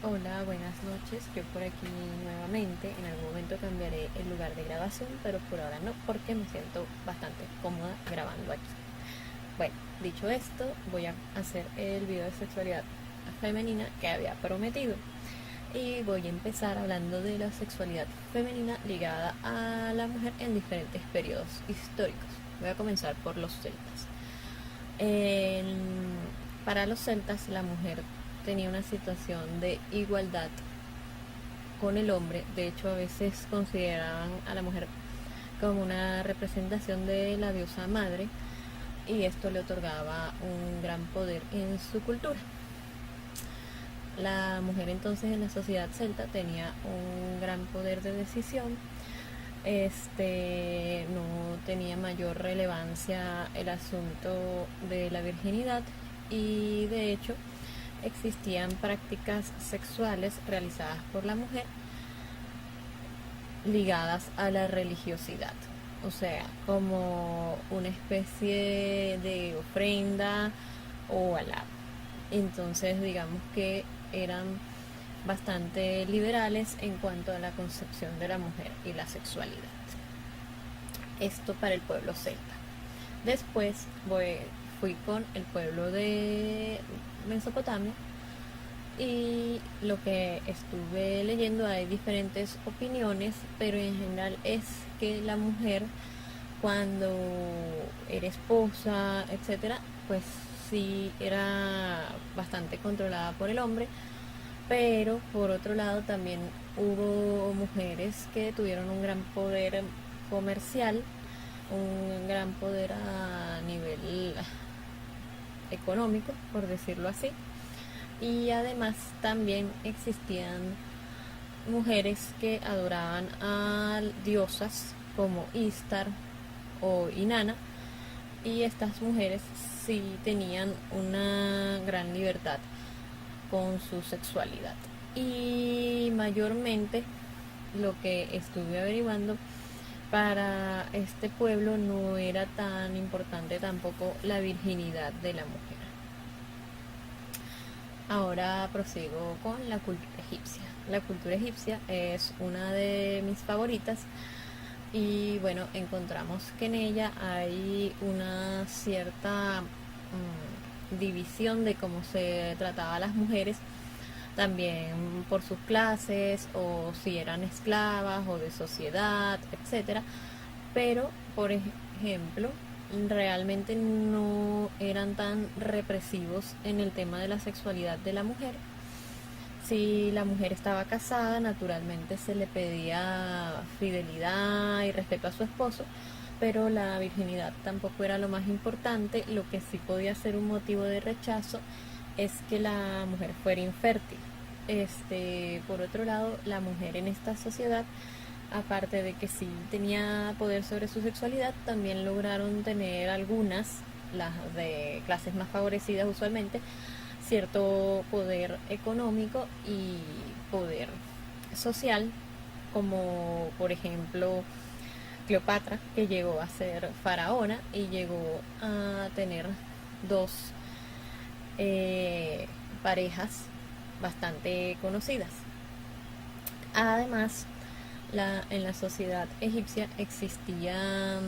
Hola, buenas noches. Yo por aquí nuevamente. En algún momento cambiaré el lugar de grabación, pero por ahora no, porque me siento bastante cómoda grabando aquí. Bueno, dicho esto, voy a hacer el video de sexualidad femenina que había prometido. Y voy a empezar hablando de la sexualidad femenina ligada a la mujer en diferentes periodos históricos. Voy a comenzar por los celtas. En- para los celtas, la mujer tenía una situación de igualdad con el hombre. De hecho, a veces consideraban a la mujer como una representación de la diosa madre, y esto le otorgaba un gran poder en su cultura. La mujer entonces en la sociedad celta tenía un gran poder de decisión. No tenía mayor relevancia el asunto de la virginidad, y de hecho existían prácticas sexuales realizadas por la mujer ligadas a la religiosidad, o sea, como una especie de ofrenda o alab. Entonces, digamos que eran bastante liberales en cuanto a la concepción de la mujer y la sexualidad. Esto para el pueblo celta. Después fui con el pueblo de Mesopotamia, y lo que estuve leyendo, hay diferentes opiniones, pero en general es que la mujer, cuando era esposa, etcétera, pues sí era bastante controlada por el hombre. Pero por otro lado también hubo mujeres que tuvieron un gran poder comercial, un gran poder a nivel económico, por decirlo así. Y además también existían mujeres que adoraban a diosas como Istar o Inanna, y estas mujeres sí tenían una gran libertad con su sexualidad. Y mayormente, lo que estuve averiguando, para este pueblo no era tan importante tampoco la virginidad de la mujer. Ahora prosigo con la cultura egipcia. La cultura egipcia es una de mis favoritas, y bueno, encontramos que en ella hay una cierta división de cómo se trataba a las mujeres, también por sus clases, o si eran esclavas o de sociedad, etcétera. Pero, por ejemplo, realmente no eran tan represivos en el tema de la sexualidad de la mujer. Si la mujer estaba casada, naturalmente se le pedía fidelidad y respeto a su esposo, pero la virginidad tampoco era lo más importante. Lo que sí podía ser un motivo de rechazo es que la mujer fuera infértil. Por otro lado, la mujer en esta sociedad, aparte de que sí tenía poder sobre su sexualidad, también lograron tener algunas, las de clases más favorecidas usualmente, cierto poder económico y poder social, como por ejemplo Cleopatra, que llegó a ser faraona y llegó a tener dos eh, parejas bastante conocidas. Además, en la sociedad egipcia existían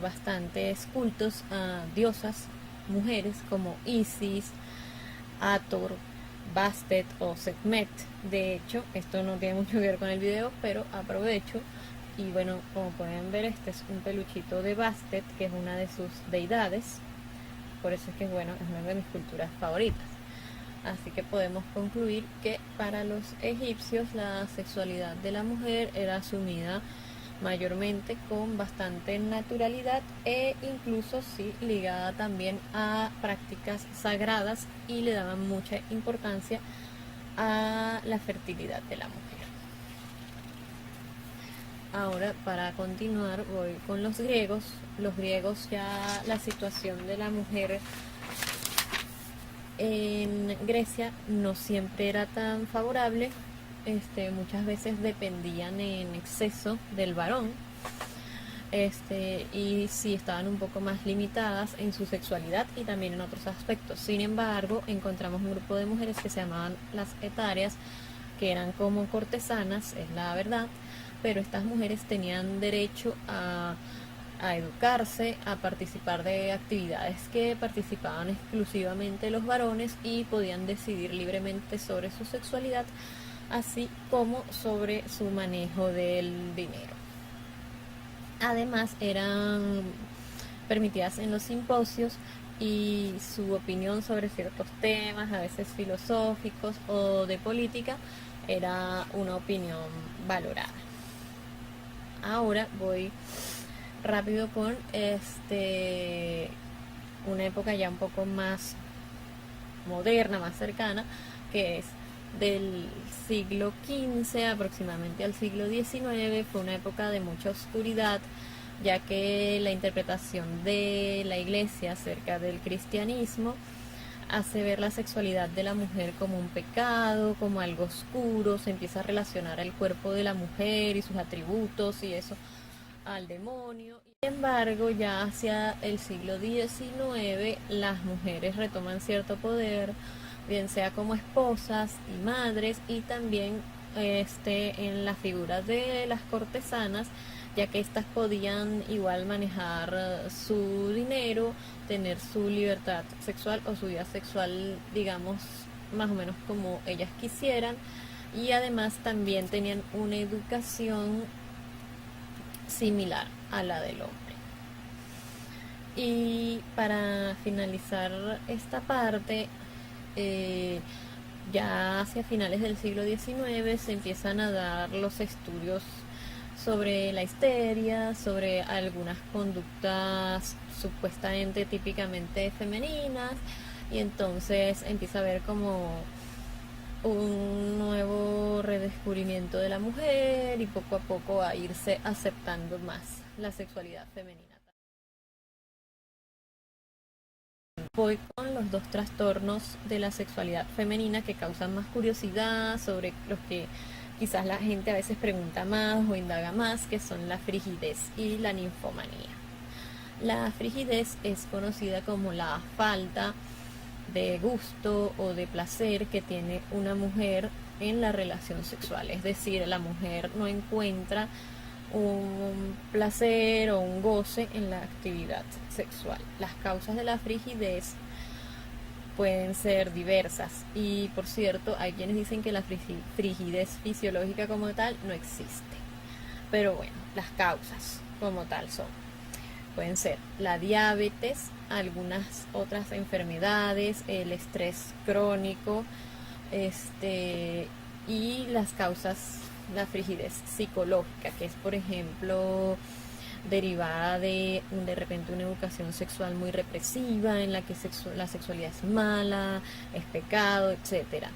bastantes cultos a diosas mujeres como Isis, Hathor, Bastet o Sekhmet. De hecho, esto no tiene mucho que ver con el video, pero aprovecho. Y bueno, como pueden ver, este es un peluchito de Bastet, que es una de sus deidades. Por eso es que bueno, es una de mis culturas favoritas. Así que podemos concluir que para los egipcios la sexualidad de la mujer era asumida mayormente con bastante naturalidad, e incluso sí ligada también a prácticas sagradas, y le daban mucha importancia a la fertilidad de la mujer. Ahora, para continuar, voy con los griegos. Los griegos, ya la situación de la mujer en Grecia no siempre era tan favorable. Muchas veces dependían en exceso del varón, y sí estaban un poco más limitadas en su sexualidad y también en otros aspectos. Sin embargo, encontramos un grupo de mujeres que se llamaban las etarias, que eran como cortesanas, es la verdad, pero estas mujeres tenían derecho a educarse, a participar de actividades que participaban exclusivamente los varones y podían decidir libremente sobre su sexualidad, así como sobre su manejo del dinero. Además, eran permitidas en los simposios y su opinión sobre ciertos temas, a veces filosóficos o de política, era una opinión valorada. Ahora voy rápido con una época ya un poco más moderna, más cercana, que es del siglo XV aproximadamente al siglo XIX. Fue una época de mucha oscuridad, ya que la interpretación de la iglesia acerca del cristianismo hace ver la sexualidad de la mujer como un pecado, como algo oscuro. Se empieza a relacionar el cuerpo de la mujer y sus atributos y eso al demonio. Sin embargo, ya hacia el siglo XIX las mujeres retoman cierto poder, bien sea como esposas y madres, y también en la figura de las cortesanas, ya que éstas podían igual manejar su dinero, tener su libertad sexual o su vida sexual, digamos, más o menos como ellas quisieran, y además también tenían una educación similar a la del hombre. Y para finalizar esta parte, ya hacia finales del siglo XIX se empiezan a dar los estudios sobre la histeria, sobre algunas conductas supuestamente típicamente femeninas, y entonces empieza a haber como un nuevo redescubrimiento de la mujer y poco a poco a irse aceptando más la sexualidad femenina. Voy con los dos trastornos de la sexualidad femenina que causan más curiosidad, sobre los que quizás la gente a veces pregunta más o indaga más, que son la frigidez y la ninfomanía. La frigidez es conocida como la falta de gusto o de placer que tiene una mujer en la relación sexual, es decir, la mujer no encuentra un placer o un goce en la actividad sexual. Las causas de la frigidez pueden ser diversas, y por cierto hay quienes dicen que la frigidez fisiológica como tal no existe, pero bueno, las causas como tal pueden ser la diabetes, algunas otras enfermedades, el estrés crónico, y las causas, la frigidez psicológica, que es por ejemplo derivada de repente una educación sexual muy represiva, en la que la sexualidad es mala, es pecado, etcétera.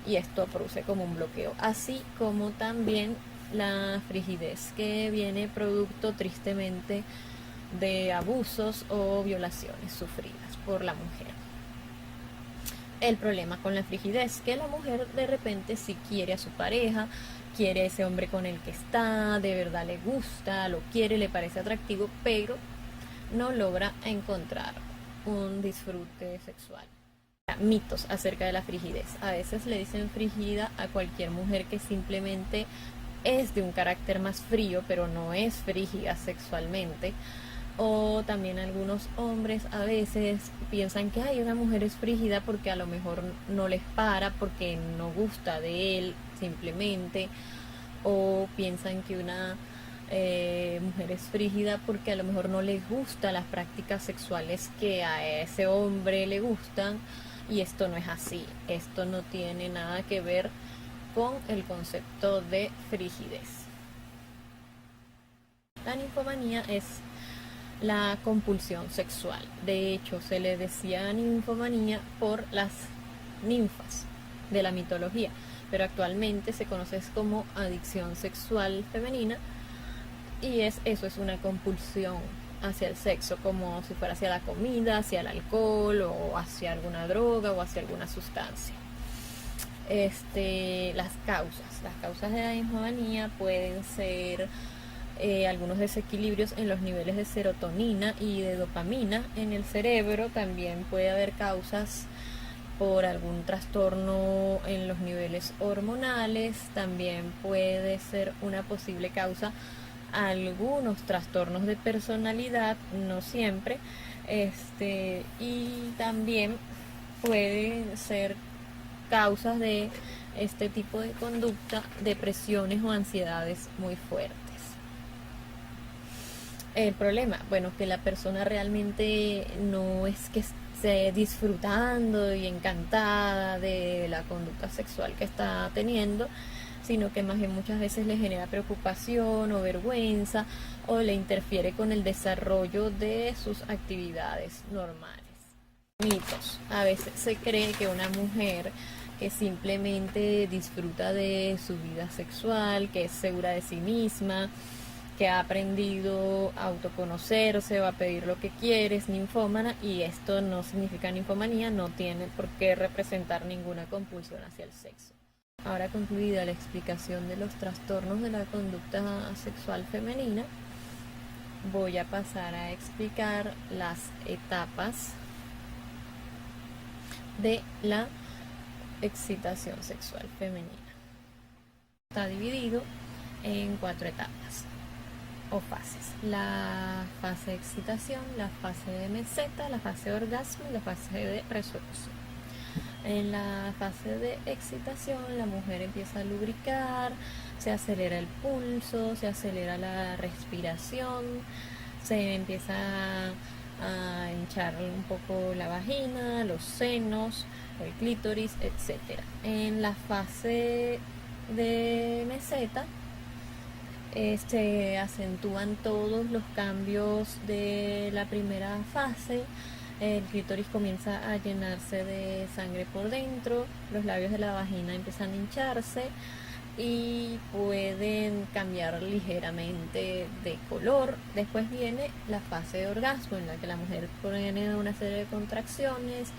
Y esto produce como un bloqueo, así como también la frigidez que viene producto tristemente de abusos o violaciones sufridas por la mujer. El problema con la frigidez, que la mujer de repente si quiere a su pareja, quiere a ese hombre con el que está, de verdad le gusta, lo quiere, le parece atractivo, pero no logra encontrar un disfrute sexual. Mitos acerca de la frigidez. A veces le dicen frígida a cualquier mujer que simplemente es de un carácter más frío, pero no es frígida sexualmente. O también algunos hombres a veces piensan que una mujer es frígida porque a lo mejor no les para, porque no gusta de él simplemente, o piensan que una mujer es frígida porque a lo mejor no les gustan las prácticas sexuales que a ese hombre le gustan, y esto no es así. Esto no tiene nada que ver con el concepto de frigidez. La ninfomanía es la compulsión sexual. De hecho, se le decía ninfomanía por las ninfas de la mitología, pero actualmente se conoce como adicción sexual femenina, y eso es una compulsión hacia el sexo, como si fuera hacia la comida, hacia el alcohol, o hacia alguna droga, o hacia alguna sustancia. Las causas de la ninfomanía pueden ser algunos desequilibrios en los niveles de serotonina y de dopamina en el cerebro. También puede haber causas por algún trastorno en los niveles hormonales. También puede ser una posible causa algunos trastornos de personalidad, no siempre. Y también pueden ser causas de este tipo de conducta, depresiones o ansiedades muy fuertes. El problema, bueno, que la persona realmente no es que esté disfrutando y encantada de la conducta sexual que está teniendo, sino que más bien muchas veces le genera preocupación o vergüenza o le interfiere con el desarrollo de sus actividades normales. Mitos. A veces se cree que una mujer que simplemente disfruta de su vida sexual, que es segura de sí misma, que ha aprendido a autoconocerse o a pedir lo que quiere, es ninfómana, y esto no significa ninfomanía, no tiene por qué representar ninguna compulsión hacia el sexo. Ahora concluida la explicación de los trastornos de la conducta sexual femenina, voy a pasar a explicar las etapas de la excitación sexual femenina. Está dividido en 4 etapas o fases: la fase de excitación, la fase de meseta, la fase de orgasmo y la fase de resolución. En la fase de excitación la mujer empieza a lubricar, se acelera el pulso, se acelera la respiración, se empieza a hinchar un poco la vagina, los senos, el clítoris, etc. En la fase de meseta se acentúan todos los cambios de la primera fase. El clítoris comienza a llenarse de sangre por dentro, los labios de la vagina empiezan a hincharse y pueden cambiar ligeramente de color. Después viene la fase de orgasmo, en la que la mujer tiene una serie de contracciones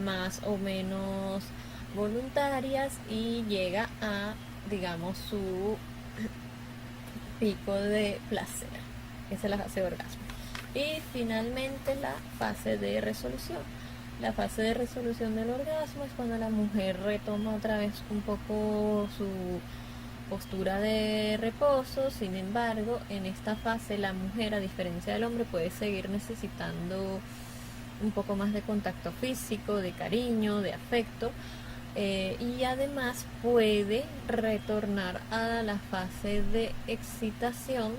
más o menos voluntarias y llega a, digamos, su pico de placer. Esa es la fase de orgasmo. Y finalmente la fase de resolución. La fase de resolución del orgasmo es cuando la mujer retoma otra vez un poco su postura de reposo. Sin embargo, en esta fase la mujer, a diferencia del hombre, puede seguir necesitando un poco más de contacto físico, de cariño, de afecto, y además puede retornar a la fase de excitación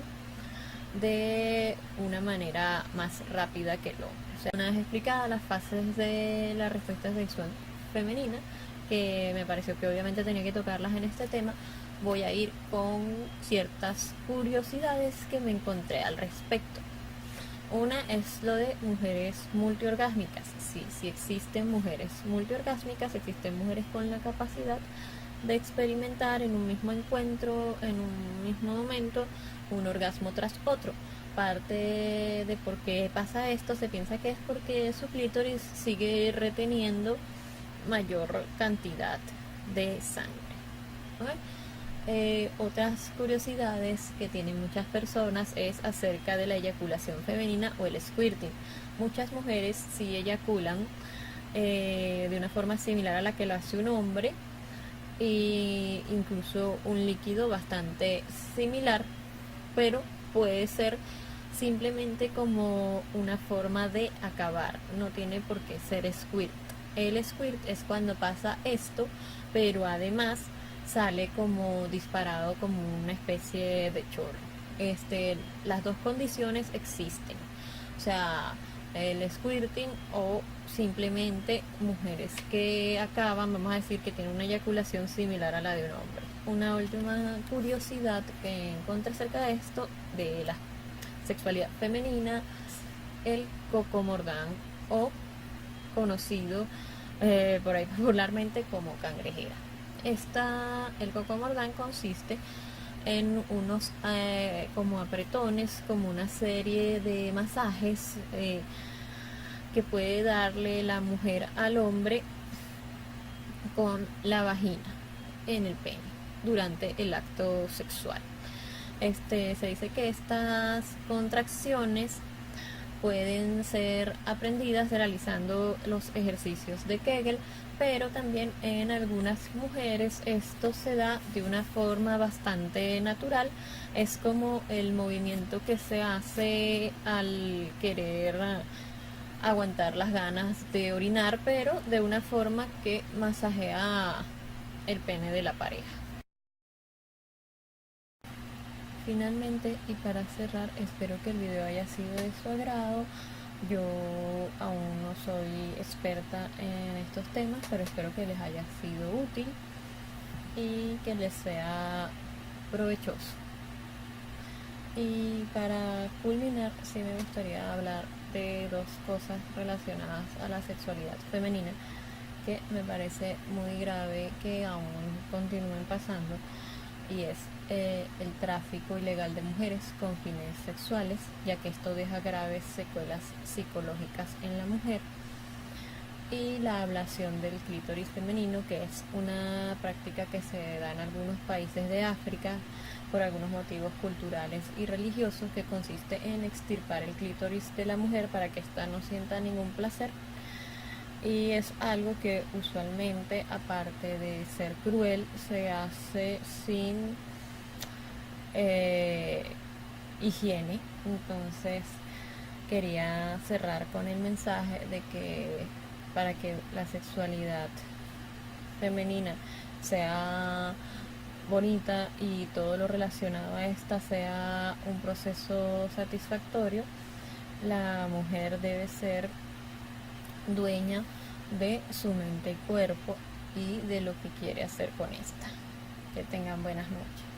de una manera más rápida que el hombre. O sea, una vez explicadas las fases de la respuesta sexual femenina, que me pareció que obviamente tenía que tocarlas en este tema, voy a ir con ciertas curiosidades que me encontré al respecto. Una es lo de mujeres multiorgásmicas. Sí existen mujeres multiorgásmicas, existen mujeres con la capacidad de experimentar en un mismo encuentro, en un mismo momento, un orgasmo tras otro. Parte de por qué pasa esto se piensa que es porque su clítoris sigue reteniendo mayor cantidad de sangre. ¿Okay? Otras curiosidades que tienen muchas personas es acerca de la eyaculación femenina o el squirting. Muchas mujeres sí eyaculan de una forma similar a la que lo hace un hombre, e incluso un líquido bastante similar, pero puede ser simplemente como una forma de acabar, no tiene por qué ser squirt. El squirt es cuando pasa esto, pero además sale como disparado, como una especie de chorro. Las dos condiciones existen, o sea, el squirting o simplemente mujeres que acaban, vamos a decir, que tienen una eyaculación similar a la de un hombre. Una última curiosidad que encontré acerca de esto, de la sexualidad femenina, el cocomordán, o conocido por ahí popularmente como cangrejera. El cocomordán consiste en unos como apretones, como una serie de masajes que puede darle la mujer al hombre con la vagina en el pene durante el acto sexual. Se dice que estas contracciones pueden ser aprendidas realizando los ejercicios de Kegel, pero también en algunas mujeres esto se da de una forma bastante natural. Es como el movimiento que se hace al querer aguantar las ganas de orinar, pero de una forma que masajea el pene de la pareja. Finalmente, y para cerrar, espero que el video haya sido de su agrado. Yo aún no soy experta en estos temas, pero espero que les haya sido útil y que les sea provechoso. Y para culminar, sí me gustaría hablar de dos cosas relacionadas a la sexualidad femenina que me parece muy grave que aún continúen pasando, y es el tráfico ilegal de mujeres con fines sexuales, ya que esto deja graves secuelas psicológicas en la mujer, y la ablación del clítoris femenino, que es una práctica que se da en algunos países de África por algunos motivos culturales y religiosos, que consiste en extirpar el clítoris de la mujer para que ésta no sienta ningún placer. Y es algo que usualmente, aparte de ser cruel, se hace sin eh, higiene. Entonces quería cerrar con el mensaje de que para que la sexualidad femenina sea bonita y todo lo relacionado a esta sea un proceso satisfactorio, la mujer debe ser dueña de su mente y cuerpo y de lo que quiere hacer con esta. Que tengan buenas noches.